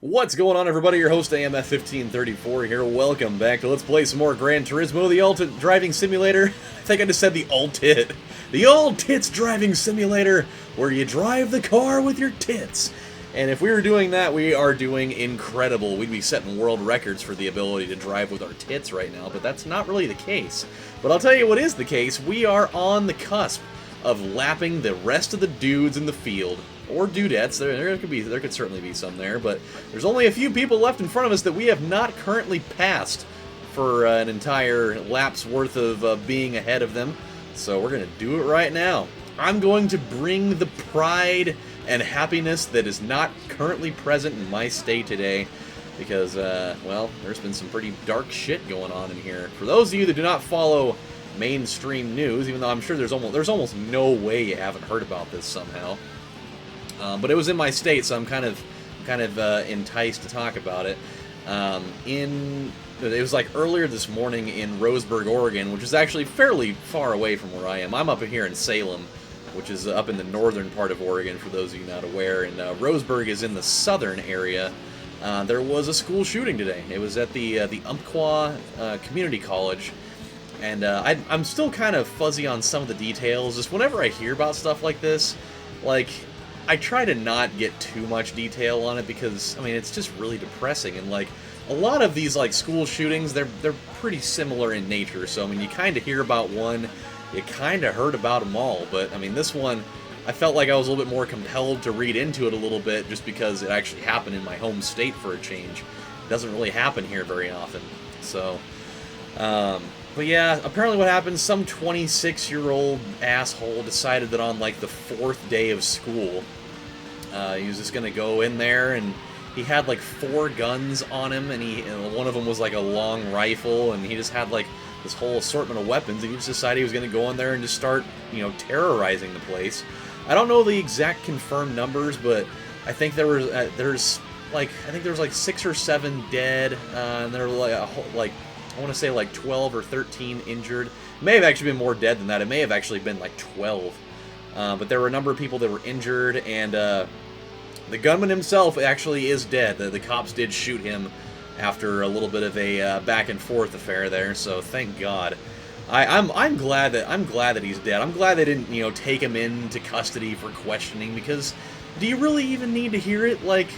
What's going on, everybody? Your host AMF1534 here. Welcome back to Let's Play some more Gran Turismo, the ultimate driving simulator. I think I just said the ult-tit. The ult-tits driving simulator, where you drive the car with your tits. And if we were doing that, we are doing incredible. We'd be setting world records for the ability to drive with our tits right now, but that's not really the case. But I'll tell you what is the case. We are on the cusp of lapping the rest of the dudes in the field. Or dudettes, there could certainly be some there, but there's only a few people left in front of us that we have not currently passed for an entire lap's worth of being ahead of them. So we're going to do it right now. I'm going to bring the pride and happiness that is not currently present in my state today, because, well, there's been some pretty dark shit going on in here. For those of you that do not follow mainstream news, even though I'm sure there's almost no way you haven't heard about this somehow. But it was in my state, so I'm kind of enticed to talk about it. It was like earlier this morning in Roseburg, Oregon, which is actually fairly far away from where I am. I'm up here in Salem, which is up in the northern part of Oregon, for those of you not aware. And Roseburg is in the southern area. There was a school shooting today. It was at the Umpqua Community College. And I'm still kind of fuzzy on some of the details. Just whenever I hear about stuff like this, like, I try to not get too much detail on it because, I mean, it's just really depressing. And, like, a lot of these, like, school shootings, they're pretty similar in nature. So, I mean, you kind of hear about one, you kind of heard about them all. But, I mean, this one, I felt like I was a little bit more compelled to read into it a little bit just because it actually happened in my home state for a change. It doesn't really happen here very often. So, but yeah, apparently what happened, some 26-year-old asshole decided that on, like, the 4th day of school, he was just going to go in there, and he had, like, 4 guns on him, and one of them was, like, a long rifle, and he just had, like, this whole assortment of weapons, and he just decided he was going to go in there and just start, you know, terrorizing the place. I don't know the exact confirmed numbers, but I think there was, there's, like, 6 or 7 dead, and there were, like, I want to say like 12 or 13 injured. It may have actually been more dead than that. It may have actually been like 12. But there were a number of people that were injured, and the gunman himself actually is dead. The cops did shoot him after a little bit of a back and forth affair there. So thank God. I'm glad that he's dead. I'm glad they didn't, you know, take him into custody for questioning, because do you really even need to hear it? Like,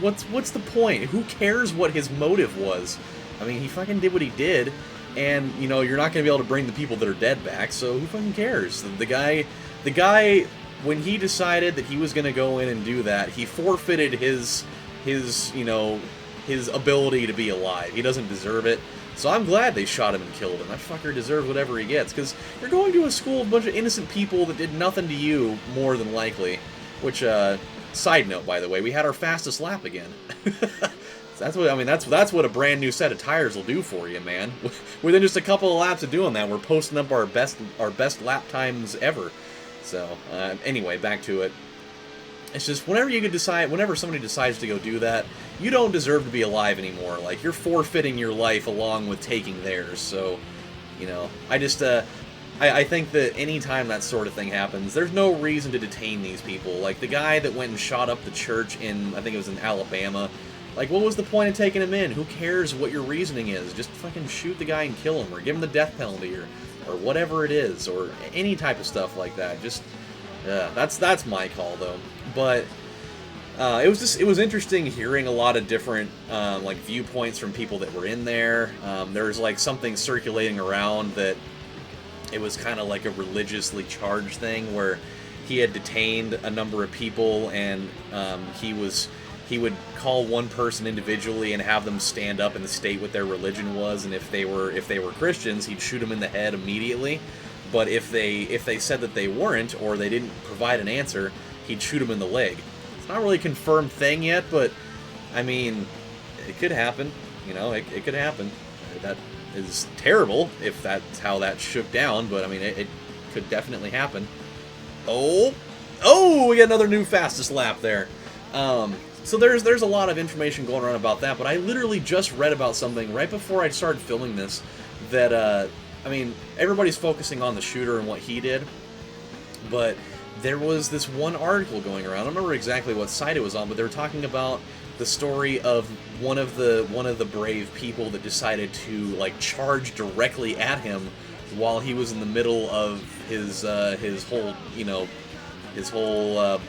what's the point? Who cares what his motive was? I mean, he fucking did what he did, and, you know, you're not going to be able to bring the people that are dead back, so who fucking cares? The guy, when he decided that he was going to go in and do that, he forfeited his, you know, his ability to be alive. He doesn't deserve it, so I'm glad they shot him and killed him. That fucker deserves whatever he gets, because you're going to a school of a bunch of innocent people that did nothing to you, more than likely. Which, side note, by the way, we had our fastest lap again. That's what I mean. That's what a brand new set of tires will do for you, man. Within just a couple of laps of doing that, we're posting up our best lap times ever. So anyway, back to it. It's just whenever somebody decides to go do that, you don't deserve to be alive anymore. Like, you're forfeiting your life along with taking theirs. So, you know, I think that anytime that sort of thing happens, there's no reason to detain these people. Like the guy that went and shot up the church I think it was in Alabama. Like, what was the point of taking him in? Who cares what your reasoning is? Just fucking shoot the guy and kill him, or give him the death penalty, or whatever it is, or any type of stuff like that. Just, that's my call, though. But it was interesting hearing a lot of different like viewpoints from people that were in there. There was like something circulating around that it was kind of like a religiously charged thing where he had detained a number of people, and he would call one person individually and have them stand up and state what their religion was, and if they were Christians, he'd shoot them in the head immediately. But if they said that they weren't, or they didn't provide an answer, he'd shoot them in the leg. It's not really a confirmed thing yet, but I mean, it could happen. You know, it could happen. That is terrible if that's how that shook down, but I mean, it could definitely happen. Oh, we got another new fastest lap there. So there's a lot of information going around about that, but I literally just read about something right before I started filming this that, I mean, everybody's focusing on the shooter and what he did, but there was this one article going around. I don't remember exactly what site it was on, but they were talking about the story of one of the brave people that decided to like charge directly at him while he was in the middle of his whole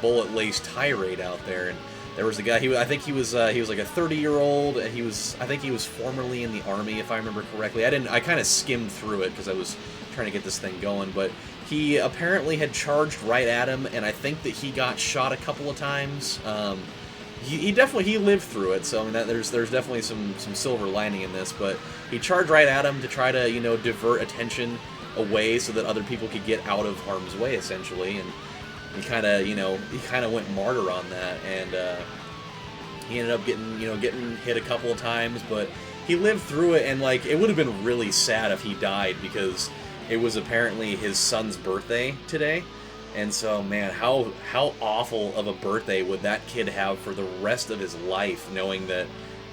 bullet-laced tirade out there. And there was a guy. I think he was like a 30-year-old, and I think he was formerly in the army, if I remember correctly. I kind of skimmed through it because I was trying to get this thing going, but he apparently had charged right at him, and I think that he got shot a couple of times. He definitely lived through it, so I mean there's definitely some silver lining in this. But he charged right at him to try to divert attention away so that other people could get out of harm's way, essentially, and he kind of went martyr on that, and he ended up getting hit a couple of times, but he lived through it. And like it would have been really sad if he died, because it was apparently his son's birthday today. And so, man, how awful of a birthday would that kid have for the rest of his life, knowing that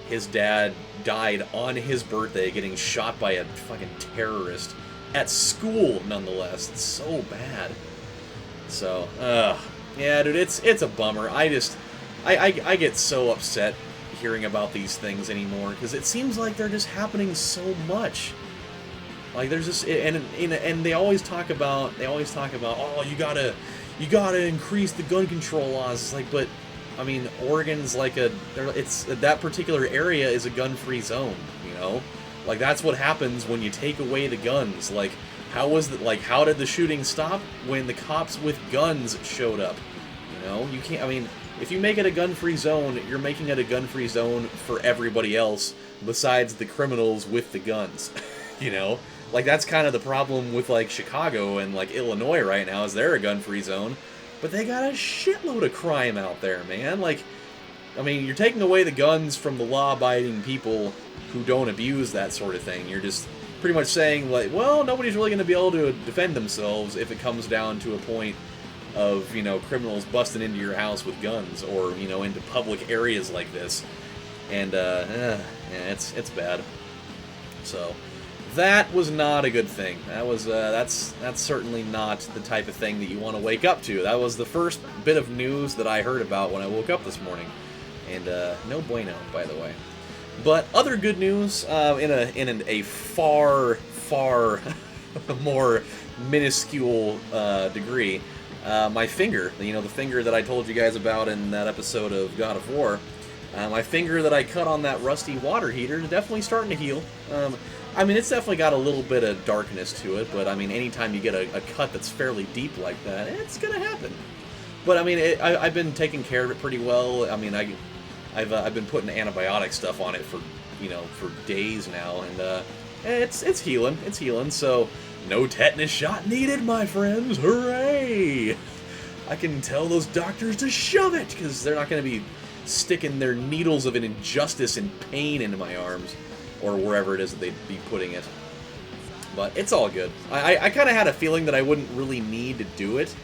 his dad died on his birthday getting shot by a fucking terrorist at school, nonetheless. It's so bad. So, yeah, dude, it's a bummer. I get so upset hearing about these things anymore, because it seems like they're just happening so much. Like there's just and they always talk about oh, you gotta increase the gun control laws. It's like, but I mean, Oregon's like it's that particular area is a gun-free zone, like that's what happens when you take away the guns. Like how did the shooting stop? When the cops with guns showed up. You can't, I mean, if you make it a gun-free zone, you're making it a gun-free zone for everybody else besides the criminals with the guns. Like that's kind of the problem with like Chicago and like Illinois right now, is they're a gun-free zone, but they got a shitload of crime out there, man. Like, I mean, you're taking away the guns from the law-abiding people who don't abuse that sort of thing. You're just pretty much saying like, well, nobody's really going to be able to defend themselves if it comes down to a point of criminals busting into your house with guns, or into public areas like this. And yeah, it's bad. So that was not a good thing. That's certainly not the type of thing that you want to wake up to. That was the first bit of news that I heard about when I woke up this morning, and no bueno, by the way. But other good news, in a far more minuscule degree, my finger, the finger that I told you guys about in that episode of God of War, my finger that I cut on that rusty water heater is definitely starting to heal. I mean, it's definitely got a little bit of darkness to it, but I mean, anytime you get a cut that's fairly deep like that, it's gonna happen. But I mean, I've been taking care of it pretty well. I mean, I've been putting antibiotic stuff on it for days now, and it's healing. It's healing. So no tetanus shot needed, my friends. Hooray! I can tell those doctors to shove it, because they're not going to be sticking their needles of an injustice and pain into my arms, or wherever it is that they'd be putting it. But it's all good. I kind of had a feeling that I wouldn't really need to do it,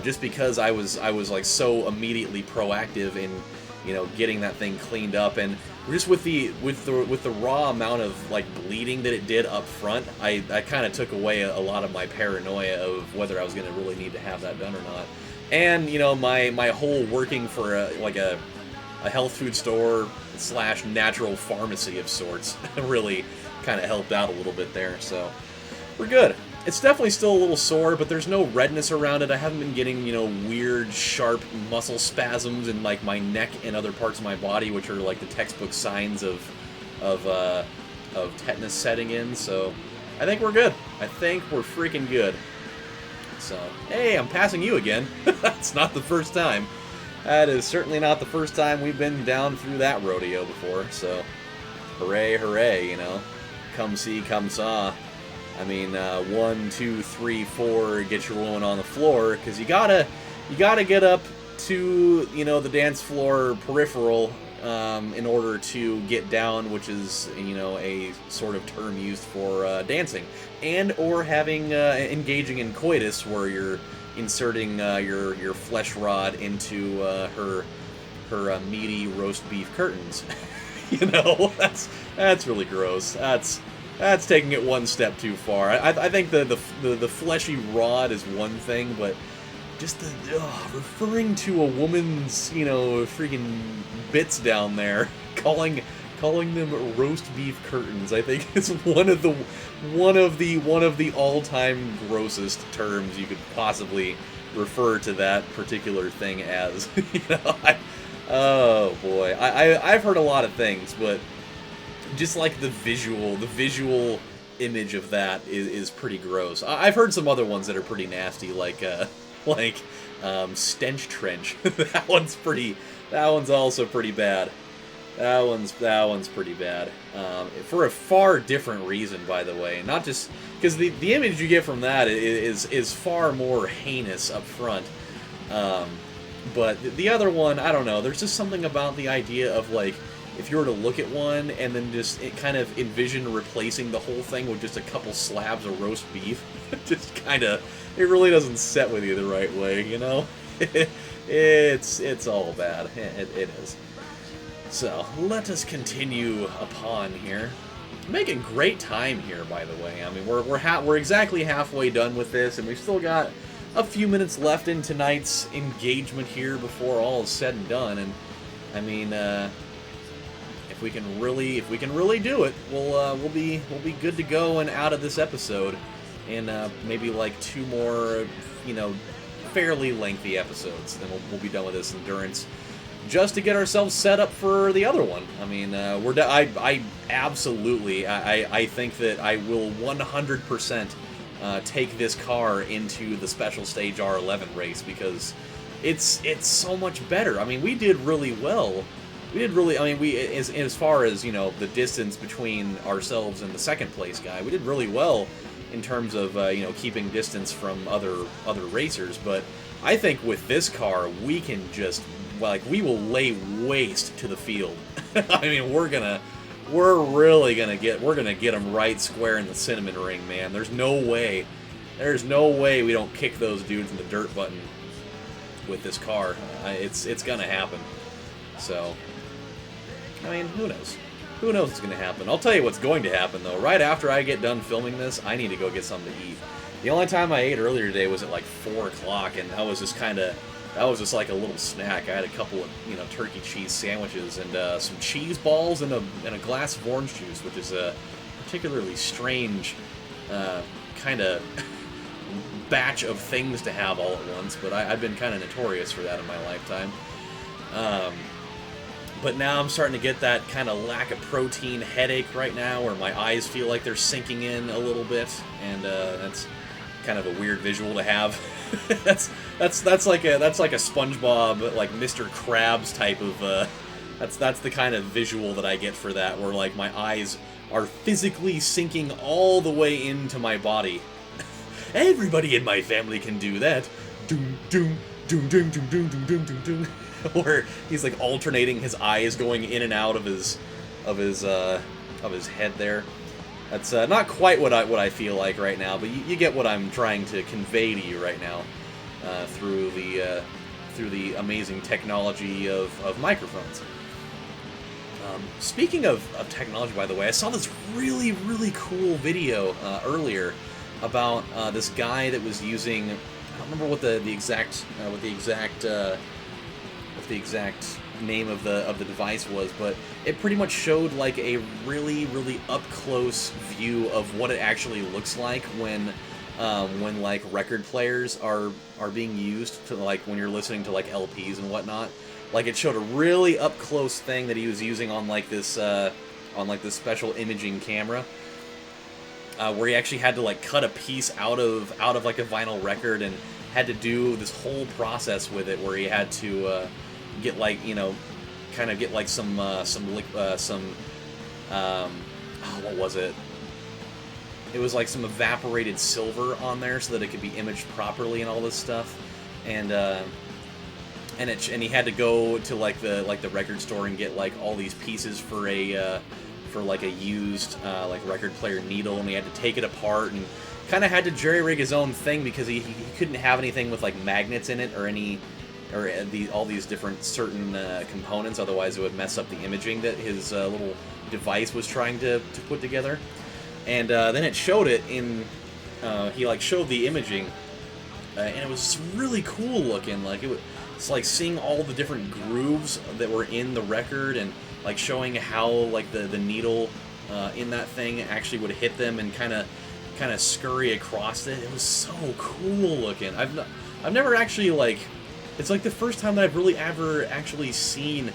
just because I was like so immediately proactive in getting that thing cleaned up, and just with the raw amount of like bleeding that it did up front, I kind of took away a lot of my paranoia of whether I was going to really need to have that done or not. And my whole working for a health food store / natural pharmacy of sorts really kind of helped out a little bit there, so we're good. It's definitely still a little sore, but there's no redness around it. I haven't been getting, weird, sharp muscle spasms in like my neck and other parts of my body, which are like the textbook signs of tetanus setting in. So I think we're good. I think we're freaking good. So, hey, I'm passing you again. That's not the first time. That is certainly not the first time we've been down through that rodeo before. So, hooray, hooray, Come see, come saw. I mean, 1, 2, 3, 4, get your woman on the floor, because you gotta get up to, the dance floor peripheral in order to get down, which is, a sort of term used for dancing, and or having engaging in coitus, where you're inserting your flesh rod into her meaty roast beef curtains. That's really gross. That's taking it one step too far. I think the fleshy rod is one thing, but just the referring to a woman's, you know, freaking bits down there, calling them roast beef curtains. I think it's one of the all-time grossest terms you could possibly refer to that particular thing as. You know, oh boy, I've heard a lot of things, but just like the visual image of that is pretty gross. I've heard some other ones that are pretty nasty, like stench trench. That one's also pretty bad. That one's pretty bad. For a far different reason, by the way. Not just because the image you get from that is far more heinous up front. But the other one, I don't know. There's just something about the idea of, like, if you were to look at one and then just kind of envision replacing the whole thing with just a couple slabs of roast beef, just kind of, it really doesn't set with you the right way, you know? It's all bad. It is. So, let us continue upon here. Making great time here, by the way. I mean, we're exactly halfway done with this, and we've still got a few minutes left in tonight's engagement here before all is said and done. And I mean, if we can really do it, we'll be good to go and out of this episode, and maybe like 2 more, you know, fairly lengthy episodes. Then we'll be done with this endurance, just to get ourselves set up for the other one. I mean, I absolutely think that I will 100% take this car into the Special Stage R11 race, because it's so much better. I mean, we did really well. I mean, as far as, you know, the distance between ourselves and the second place guy, we did really well in terms of, you know, keeping distance from other racers. But I think with this car, we can just, like, we will lay waste to the field. I mean, we're gonna get them right square in the cinnamon ring, man. There's no way we don't kick those dudes in the dirt button with this car. It's gonna happen. So, I mean, who knows? Who knows what's gonna happen? I'll tell you what's going to happen, though. Right after I get done filming this, I need to go get something to eat. The only time I ate earlier today was at like 4 o'clock, and that was just like a little snack. I had a couple of, you know, turkey cheese sandwiches and some cheese balls and a glass of orange juice, which is a particularly strange kind of batch of things to have all at once, but I've been kind of notorious for that in my lifetime. But now I'm starting to get that kind of lack of protein headache right now, where my eyes feel like they're sinking in a little bit, and that's kind of a weird visual to have. that's like a SpongeBob, like Mr. Krabs type of that's the kind of visual that I get for that, where like my eyes are physically sinking all the way into my body. Everybody in my family can do that. Doom doom doom doom doom doom doom doom doom doom. Where he's like alternating his eyes going in and out of his head there. That's not quite what I feel like right now, but you get what I'm trying to convey to you right now through the amazing technology of microphones. Speaking of technology, by the way, I saw this really cool video earlier about this guy that was using, I don't remember what the exact name of the device was, but it pretty much showed like a really up close view of what it actually looks like when like record players are being used to, like, when you're listening to like LPs and whatnot. Like, it showed a really up close thing that he was using on like this special imaging camera, where he actually had to like cut a piece out of like a vinyl record and had to do this whole process with it, where he had to get like, you know, kind of get like some what was it? It was like some evaporated silver on there so that it could be imaged properly and all this stuff, and he had to go to like the record store and get like all these pieces for like a used like record player needle, and he had to take it apart and kind of had to jerry-rig his own thing, because he couldn't have anything with like magnets in it or all these different certain components, otherwise it would mess up the imaging that his little device was trying to put together. And then it showed it in he like showed the imaging and it was really cool looking. Like it's like seeing all the different grooves that were in the record, and like showing how like the needle in that thing actually would hit them and kind of scurry across it. It was so cool looking. I've never actually like, it's like the first time that I've really ever actually seen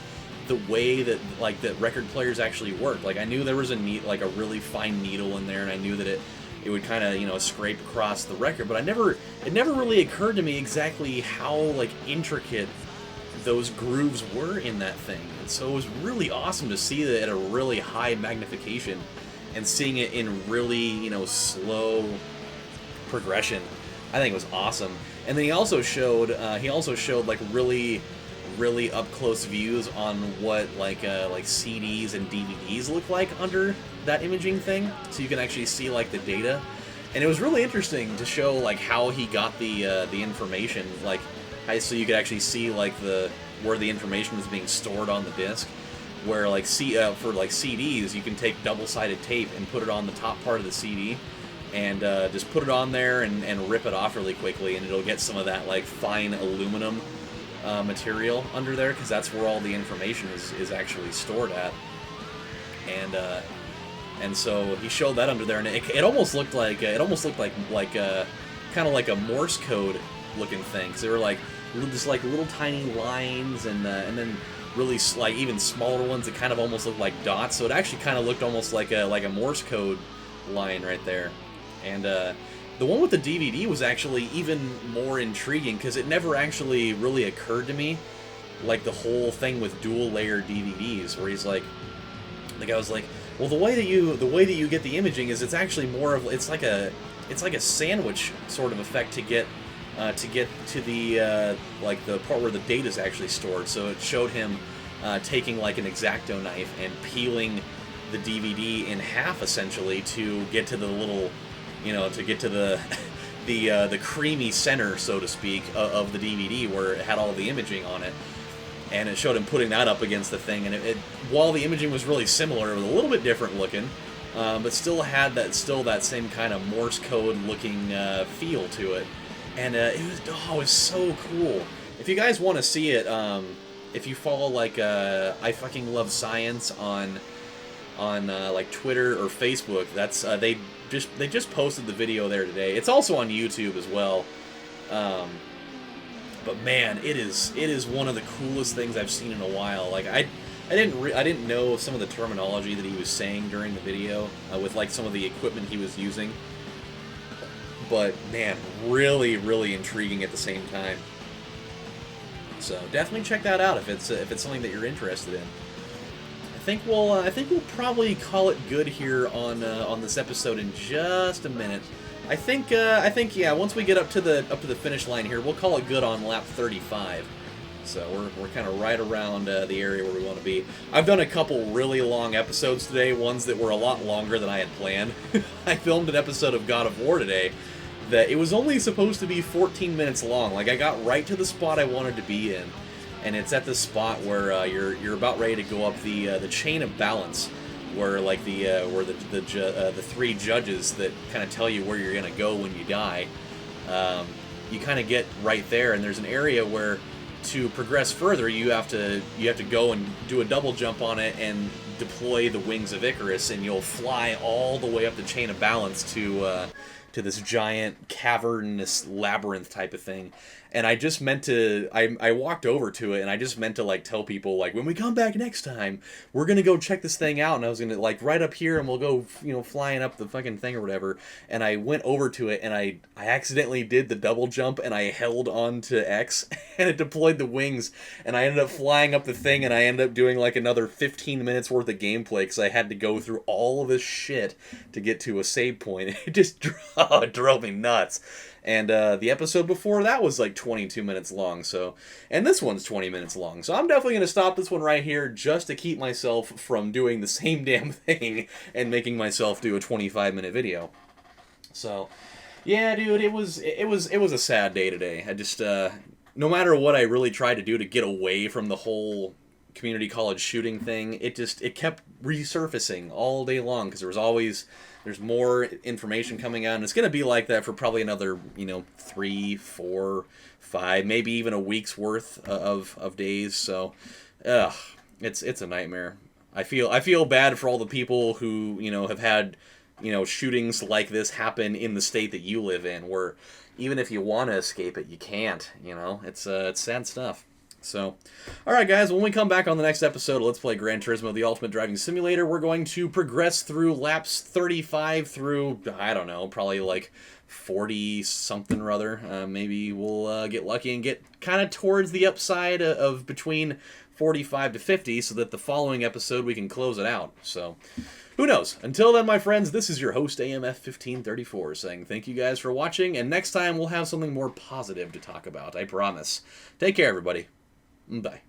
the way that like that record players actually work. Like I knew there was a a really fine needle in there, and I knew that it would kind of, you know, scrape across the record, but it never really occurred to me exactly how like intricate those grooves were in that thing. And so it was really awesome to see that at a really high magnification and seeing it in really, you know, slow progression. I think it was awesome. And then he also showed like really up close views on what like CDs and DVDs look like under that imaging thing, so you can actually see like the data. And it was really interesting to show like how he got the information, like so you could actually see like where the information was being stored on the disc. Where like for like CDs, you can take double-sided tape and put it on the top part of the CD, and just put it on there and rip it off really quickly, and it'll get some of that like fine aluminum material under there, because that's where all the information is actually stored at. And so he showed that under there, and it almost looked like kind of like a Morse code looking thing, because they were like just like little tiny lines, and then really like even smaller ones that kind of almost looked like dots. So it actually kind of looked almost like a Morse code line right there. And the one with the DVD was actually even more intriguing, because it never actually really occurred to me, like the whole thing with dual layer DVDs, where he's like, the guy was like, well, the way that you get the imaging is it's actually more of it's like a sandwich sort of effect to get to the like the part where the data is actually stored. So it showed him taking like an X-Acto knife and peeling the DVD in half, essentially, to get to the little, you know, to get to the the creamy center, so to speak, of the DVD where it had all the imaging on it. And it showed him putting that up against the thing, and while the imaging was really similar, it was a little bit different looking, but still had that same kind of Morse code looking feel to it. And it was so cool. If you guys want to see it, if you follow like I Fucking Love Science on like Twitter or Facebook, that's they just posted the video there today. It's also on YouTube as well. But man, it is one of the coolest things I've seen in a while. Like I didn't know some of the terminology that he was saying during the video with like some of the equipment he was using. But man, really, really intriguing at the same time. So definitely check that out if it's something that you're interested in. I think we'll probably call it good here on this episode in just a minute. I think yeah, once we get up to the finish line here, we'll call it good on lap 35. So we're kind of right around the area where we want to be. I've done a couple really long episodes today, ones that were a lot longer than I had planned. I filmed an episode of God of War today that it was only supposed to be 14 minutes long. Like, I got right to the spot I wanted to be in, and it's at the spot where you're about ready to go up the chain of balance, where like the three judges that kind of tell you where you're gonna go when you die. You kind of get right there, and there's an area where to progress further, you have to go and do a double jump on it and deploy the wings of Icarus, and you'll fly all the way up the chain of balance to this giant cavernous labyrinth type of thing. And I just meant to, I walked over to it, and I just meant to like tell people, like, when we come back next time, we're gonna go check this thing out, and I was gonna like right up here, and we'll go, you know, flying up the fucking thing or whatever. And I went over to it, and I accidentally did the double jump, and I held on to X, and it deployed the wings, and I ended up flying up the thing, and I ended up doing like another 15 minutes worth of gameplay, because I had to go through all of this shit to get to a save point. It just drove me nuts. And the episode before that was like 22 minutes long, so, and this one's 20 minutes long. So I'm definitely going to stop this one right here just to keep myself from doing the same damn thing and making myself do a 25-minute video. So, yeah, dude, it was a sad day today. I just, no matter what I really tried to do to get away from the whole community college shooting thing, it kept resurfacing all day long because there's more information coming out, and it's going to be like that for probably another 3, 4, 5, maybe even a week's worth of days. So, it's a nightmare. I feel bad for all the people who have had shootings like this happen in the state that you live in, where even if you want to escape it, you can't. It's sad stuff. So, alright guys, when we come back on the next episode of Let's Play Gran Turismo, the Ultimate Driving Simulator, we're going to progress through laps 35 through, I don't know, probably like 40-something or other. Maybe we'll get lucky and get kind of towards the upside of between 45 to 50, so that the following episode we can close it out. So, who knows? Until then, my friends, this is your host, AMF1534, saying thank you guys for watching, and next time we'll have something more positive to talk about, I promise. Take care, everybody. Bye.